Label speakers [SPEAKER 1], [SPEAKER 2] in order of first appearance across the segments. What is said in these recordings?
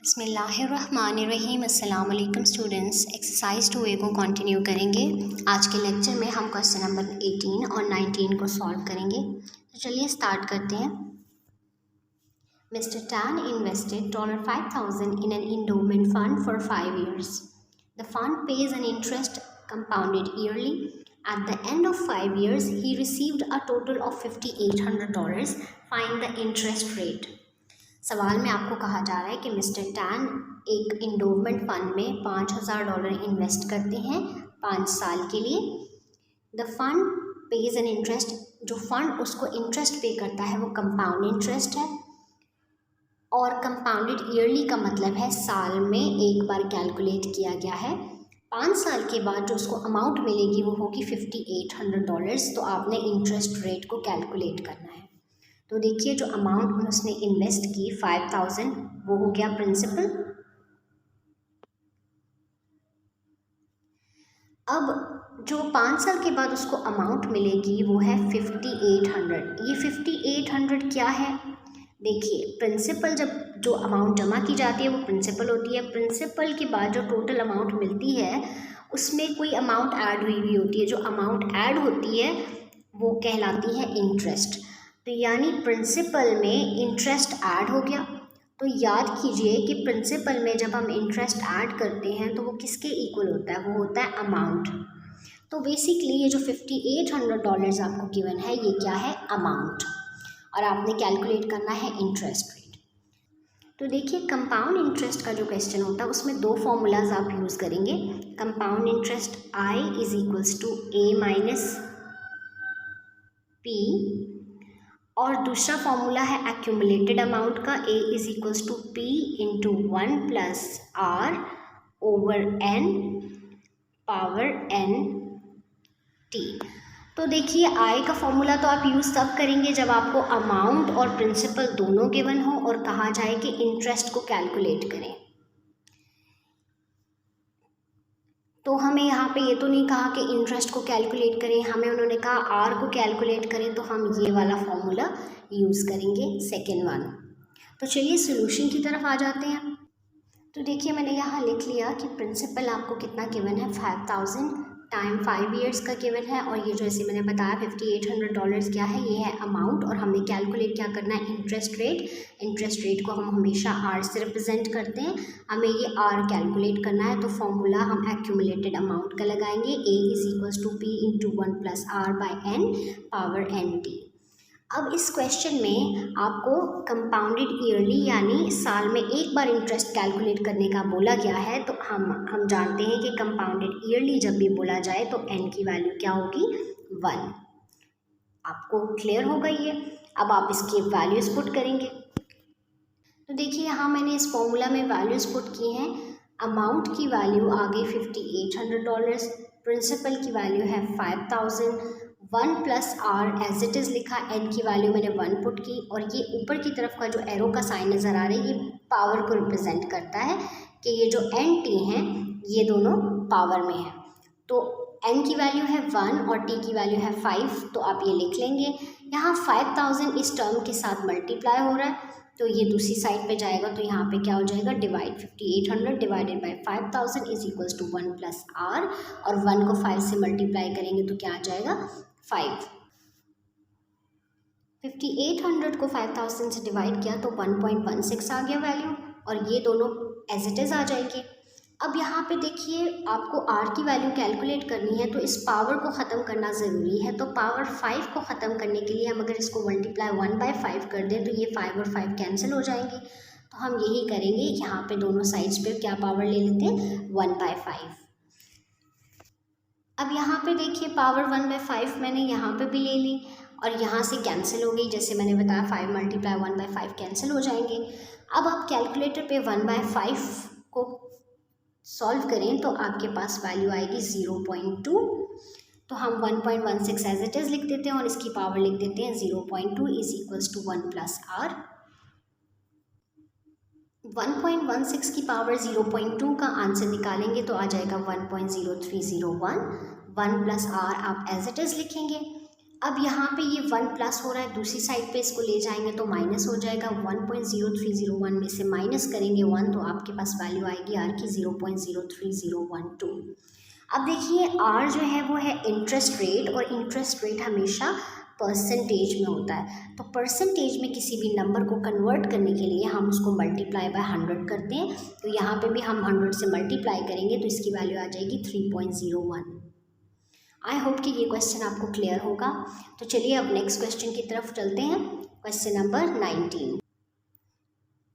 [SPEAKER 1] बिस्मिल्लाहिर्रहमानिर्रहीम। अस्सलाम वालेकुम स्टूडेंट्स। एक्सरसाइज 2A को कंटिन्यू करेंगे। आज के लेक्चर में हम क्वेश्चन नंबर 18 और 19 को सॉल्व करेंगे। तो चलिए स्टार्ट करते हैं। Mister tan invested $5,000 in an endowment fund for 5 years. The fund pays an interest compounded yearly. At the end of 5 years, he received a total of $5,800. Find the interest rate. सवाल में आपको कहा जा रहा है कि मिस्टर टैन एक endowment fund में $5,000 इन्वेस्ट करते हैं 5 साल के लिए। The fund page an interest, जो फंड उसको इंटरेस्ट पे करता है वो कंपाउंड इंटरेस्ट है, और कंपाउंडेड ईयरली का मतलब है साल में एक बार कैलकुलेट किया गया है। 5 साल के बाद जो उसको अमाउंट मिलेगी वो होगी $5,800। तो आपने इंटरेस्ट रेट को कैलकुलेट करना है। तो देखिए जो अमाउंट उसने इन्वेस्ट की 5,000 वो हो गया प्रिंसिपल। अब जो 5 साल के बाद उसको अमाउंट मिलेगी वो है 5,800। ये 5,800 क्या है? देखिए प्रिंसिपल, जब जो अमाउंट जमा की जाती है वो प्रिंसिपल होती है। प्रिंसिपल के बाद जो टोटल अमाउंट मिलती है उसमें कोई अमाउंट ऐड हुई होती है। जो अमाउंट ऐड होती है वो कहलाती है इंटरेस्ट। तो यानी प्रिंसिपल में इंटरेस्ट ऐड हो गया। तो याद कीजिए कि प्रिंसिपल में जब हम इंटरेस्ट ऐड करते हैं तो वो किसके इक्वल होता है? वो होता है अमाउंट। तो बेसिकली ये जो $5,800 आपको गिवन है ये क्या है? अमाउंट। और आपने कैलकुलेट करना है इंटरेस्ट रेट। तो देखिए कंपाउंड इंटरेस्ट का जो क्वेश्चन होता है उसमें 2 फॉर्मूलाज आप यूज़ करेंगे। Compound interest I = A - P, और दूसरा फॉर्मूला है एक्यूमुलेटेड अमाउंट का A = P × 1 + R/n power nt। तो देखिए I का फॉर्मूला तो आप यूज़ तब करेंगे जब आपको अमाउंट और प्रिंसिपल दोनों गिवन हो और कहा जाए कि इंटरेस्ट को कैलकुलेट करें। तो हमें यहाँ पे ये तो नहीं कहा कि इंटरेस्ट को कैलकुलेट करें, हमें उन्होंने कहा आर को कैलकुलेट करें। तो हम ये वाला फॉर्मूला यूज़ करेंगे, सेकेंड वन। तो चलिए सॉल्यूशन की तरफ आ जाते हैं। तो देखिए मैंने यहाँ लिख लिया कि प्रिंसिपल आपको कितना गिवन है, 5,000 टाइम 5 इयर्स का गिवन है। और ये जो ऐसे मैंने बताया $5,800 क्या है? ये है अमाउंट। और हमने कैलकुलेट क्या करना है? Interest rate. इंटरेस्ट रेट को हम हमेशा आर से रिप्रेजेंट करते हैं। हमें ये आर कैलकुलेट करना है। तो फॉर्मूला हम एक्यूमुलेटेड अमाउंट का लगाएंगे। A = P × 1 + R/n power nt। अब इस क्वेश्चन में आपको कंपाउंडेड ईयरली यानी साल में एक बार इंटरेस्ट कैलकुलेट करने का बोला गया है। तो हम जानते हैं कि कंपाउंडेड ईयरली जब भी बोला जाए तो n की वैल्यू क्या होगी? 1। आपको क्लियर होगा ये? अब आप इसकी वैल्यूज पुट करेंगे। तो देखिए यहाँ मैंने इस फॉर्मूला में वैल्यूज पुट की हैं। अमाउंट की वैल्यू आ गई $5,800, प्रिंसिपल की वैल्यू है 5,000, 1 + R एज इट इज़ लिखा, n की वैल्यू मैंने 1 पुट की। और ये ऊपर की तरफ का जो एरो का साइन नज़र आ रहा है ये पावर को रिप्रेजेंट करता है कि ये जो nt हैं ये दोनों पावर में है। तो n की वैल्यू है 1 और t की वैल्यू है 5। तो आप ये लिख लेंगे। यहाँ 5,000 इस टर्म के साथ मल्टीप्लाई हो रहा है तो ये दूसरी साइड पे जाएगा। तो यहाँ पे क्या हो जाएगा? Divide 5,800 divided by 5,000 = 1 + R। और 1 को 5 से मल्टीप्लाई करेंगे तो क्या आ जाएगा? 5। 5,800 को 5,000 से डिवाइड किया तो 1.16 आ गया वैल्यू। और ये दोनों एज इट इज़ आ जाएंगे। अब यहाँ पे देखिए आपको R की वैल्यू कैलकुलेट करनी है तो इस पावर को ख़त्म करना ज़रूरी है। तो पावर 5 को ख़त्म करने के लिए हम अगर इसको मल्टीप्लाई 1/5 कर दें तो ये 5 और 5 कैंसिल हो जाएंगे। तो हम यही करेंगे, यहाँ पे दोनों साइड्स पे क्या पावर ले लेते हैं? 1/5। अब यहाँ पे देखिए पावर 1/5 मैंने यहाँ पे भी ले ली और यहाँ से कैंसिल हो गई। जैसे मैंने बताया 5 × 1/5 कैंसिल हो जाएंगे। अब आप कैलकुलेटर पे 1/5 को सॉल्व करें तो आपके पास वैल्यू आएगी 0.2। तो हम 1.16 एज इट इज़ लिख देते हैं और इसकी पावर लिख देते हैं 0.2 = 1 + R। 1.16 की पावर 0.2 का आंसर निकालेंगे तो आ जाएगा 1.0301। 1 + R आप एज इट इज़ लिखेंगे। अब यहाँ पे ये 1 प्लस हो रहा है, दूसरी साइड पे इसको ले जाएंगे तो माइनस हो जाएगा। 1.0301 में से माइनस करेंगे 1 तो आपके पास वैल्यू आएगी आर की 0.03012। अब देखिए आर जो है वो है इंटरेस्ट रेट, और इंटरेस्ट रेट हमेशा परसेंटेज में होता है। तो परसेंटेज में किसी भी नंबर को कन्वर्ट करने के लिए हम उसको मल्टीप्लाई बाय 100 करते हैं। तो यहाँ पे भी हम 100 से मल्टीप्लाई करेंगे तो इसकी वैल्यू आ जाएगी 3.01। आई होप कि ये क्वेश्चन आपको क्लियर होगा। तो चलिए अब नेक्स्ट क्वेश्चन की तरफ चलते हैं। Question number 19।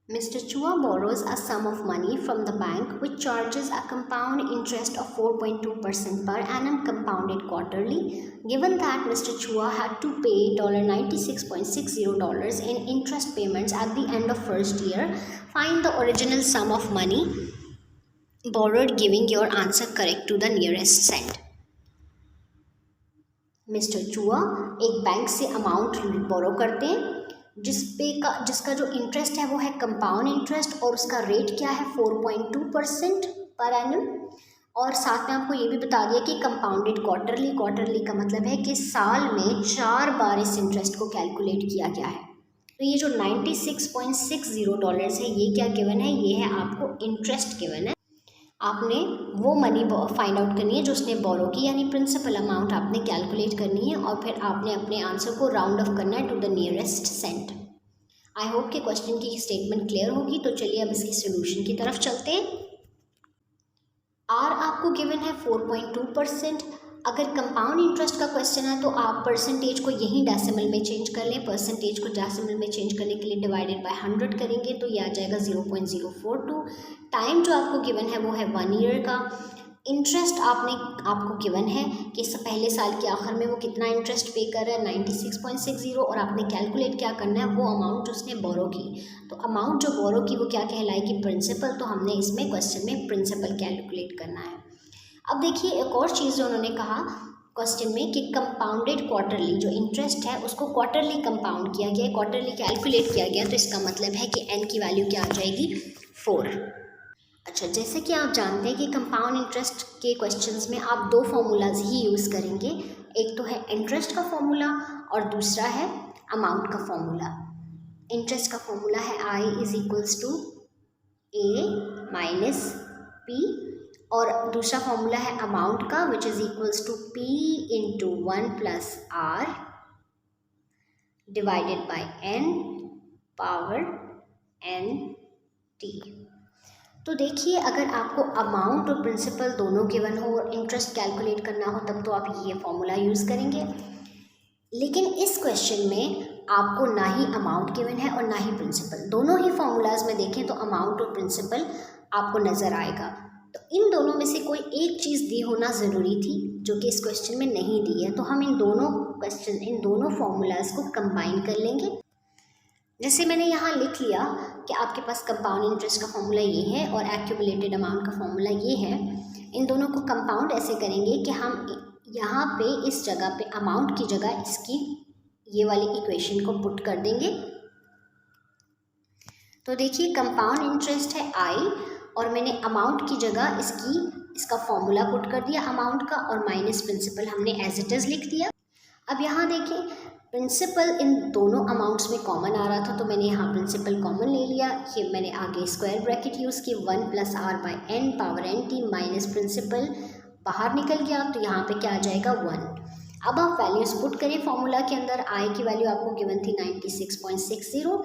[SPEAKER 1] Mr. Chua borrows a sum of money from the bank which charges a compound interest of 4.2% per annum compounded quarterly. Given that Mr. Chua had to pay $96.60 in interest payments at the end of first year, find the original sum of money borrowed, giving your answer correct to the nearest cent. Mister चुआ एक bank से amount borrow करते हैं जिसका जो interest है वो है कंपाउंड इंटरेस्ट, और उसका रेट क्या है 4.2% पर एनम। और साथ में आपको ये भी बता दिया कि कंपाउंडेड क्वार्टरली, क्वार्टरली का मतलब है कि साल में 4 बार इस इंटरेस्ट को कैलकुलेट किया गया है। तो ये जो $96.60 है ये क्या गिवन है, ये है आपको इंटरेस्ट गिवन है। आपने वो मनी फाइंड आउट करनी है जो उसने बोरो की, यानी प्रिंसिपल अमाउंट आपने कैलकुलेट करनी है, और फिर आपने अपने आंसर को राउंड ऑफ करना है to the nearest cent. I hope कि क्वेश्चन की स्टेटमेंट क्लियर होगी। तो चलिए अब इसकी सोल्यूशन की तरफ चलते हैं। आर आपको गिवन है 4.2%। अगर कंपाउंड इंटरेस्ट का क्वेश्चन है तो आप परसेंटेज को यहीं डेसिमल में चेंज कर लें। परसेंटेज को डेसिमल में चेंज करने के लिए डिवाइडेड बाय 100 करेंगे तो ये आ जाएगा 0.042। टाइम जो आपको गिवन है वो है 1 ईयर का। इंटरेस्ट आपको गिवन है कि पहले साल के आखिर में वो कितना इंटरेस्ट पे कर रहा है 96.60, और आपने कैलकुलेट क्या करना है वो अमाउंट जो उसने बोरो की। तो अमाउंट जो बोरो की वो क्या कहलाएगी, प्रिंसिपल। तो हमने इसमें क्वेश्चन में प्रिंसिपल कैलकुलेट करना है। अब देखिए एक और चीज़ जो उन्होंने कहा क्वेश्चन में कि कंपाउंडेड क्वार्टरली, जो इंटरेस्ट है उसको क्वार्टरली कंपाउंड किया गया है, क्वार्टरली कैलकुलेट किया गया, तो इसका मतलब है कि एन की वैल्यू क्या आ जाएगी 4। अच्छा, जैसे कि आप जानते हैं कि कंपाउंड इंटरेस्ट के क्वेश्चंस में आप 2 फार्मूलाज ही यूज़ करेंगे। एक तो है इंटरेस्ट का फॉर्मूला और दूसरा है अमाउंट का फॉर्मूला। इंटरेस्ट का फॉर्मूला है I = A माइनस P, और दूसरा फॉर्मूला है अमाउंट का which is equals to P × 1 + R divided by N power NT। तो देखिए अगर आपको अमाउंट और प्रिंसिपल दोनों गिवन हो और इंटरेस्ट कैलकुलेट करना हो तब तो आप ये फॉर्मूला यूज़ करेंगे। लेकिन इस क्वेश्चन में आपको ना ही अमाउंट गिवन है और ना ही प्रिंसिपल। दोनों ही फॉर्मूलाज में देखें तो अमाउंट और प्रिंसिपल आपको नज़र आएगा। तो इन दोनों में से कोई एक चीज़ दी होना ज़रूरी थी जो कि इस क्वेश्चन में नहीं दी है। तो हम इन दोनों फॉर्मूलाज को कंबाइन कर लेंगे। जैसे मैंने यहाँ लिख लिया कि आपके पास कंपाउंड इंटरेस्ट का फॉर्मूला ये है और एक्यूमुलेटेड अमाउंट का फॉर्मूला ये है। इन दोनों को कंपाउंड ऐसे करेंगे कि हम यहाँ पे इस जगह पे अमाउंट की जगह इसकी ये वाली इक्वेशन को पुट कर देंगे। तो देखिए कंपाउंड इंटरेस्ट है I और मैंने अमाउंट की जगह इसका फॉर्मूला पुट कर दिया अमाउंट का, और माइनस प्रिंसिपल हमने एज इट इज़ लिख दिया। अब यहाँ देखें प्रिंसिपल इन दोनों अमाउंट्स में कॉमन आ रहा था तो मैंने यहाँ प्रिंसिपल कॉमन ले लिया। ये मैंने आगे स्क्वायर ब्रैकेट यूज़ की 1 + R/n power NT minus principal बाहर निकल गया तो यहाँ पे क्या आ जाएगा 1। अब आप वैल्यूज़ पुट करें फॉर्मूला के अंदर। I की वैल्यू आपको गिवन थी 96.60,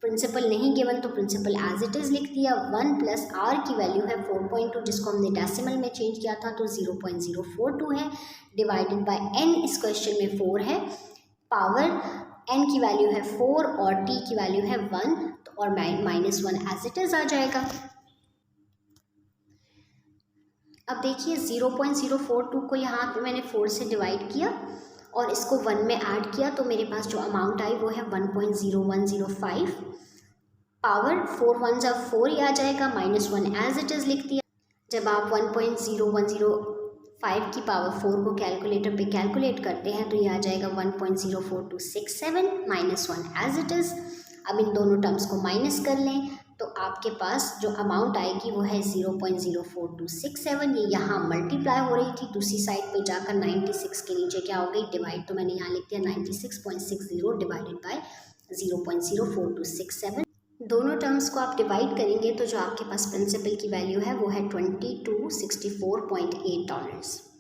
[SPEAKER 1] प्रिंसिपल नहीं गिवन तो प्रिंसिपल एज इट इज़ लिख दिया। 1 + R की वैल्यू है 4.2 जिसको हमने डेसिमल में चेंज किया था तो 0.042 है, डिवाइडेड बाय n इस क्वेश्चन में 4 है, पावर n की वैल्यू है 4 और t की वैल्यू है 1 तो और -1 एज इट इज़ आ जाएगा। अब देखिए 0.042 को यहाँ पे मैंने 4 से डिवाइड किया और इसको 1 में ऐड किया तो मेरे पास जो अमाउंट आई वो है 1.0105। पावर 4 1 4 ही आ जाएगा, -1 एज इट इज़ लिख दिया। जब आप 1.0105 की पावर 4 को कैलकुलेटर पे कैलकुलेट करते हैं तो ये आ जाएगा 1.04267 -1 एज इट इज़। अब इन दोनों टर्म्स को माइनस कर लें तो आपके पास जो अमाउंट आएगी वो है 0.04267। ये यहाँ मल्टीप्लाई हो रही थी, दूसरी साइड पे जाकर 96 के नीचे क्या हो गई, डिवाइड। तो मैंने यहाँ लिख दिया 96.60 डिवाइडेड बाय 0.04267। दोनों टर्म्स को आप डिवाइड करेंगे तो जो आपके पास प्रिंसिपल की वैल्यू है वो है $2264.8।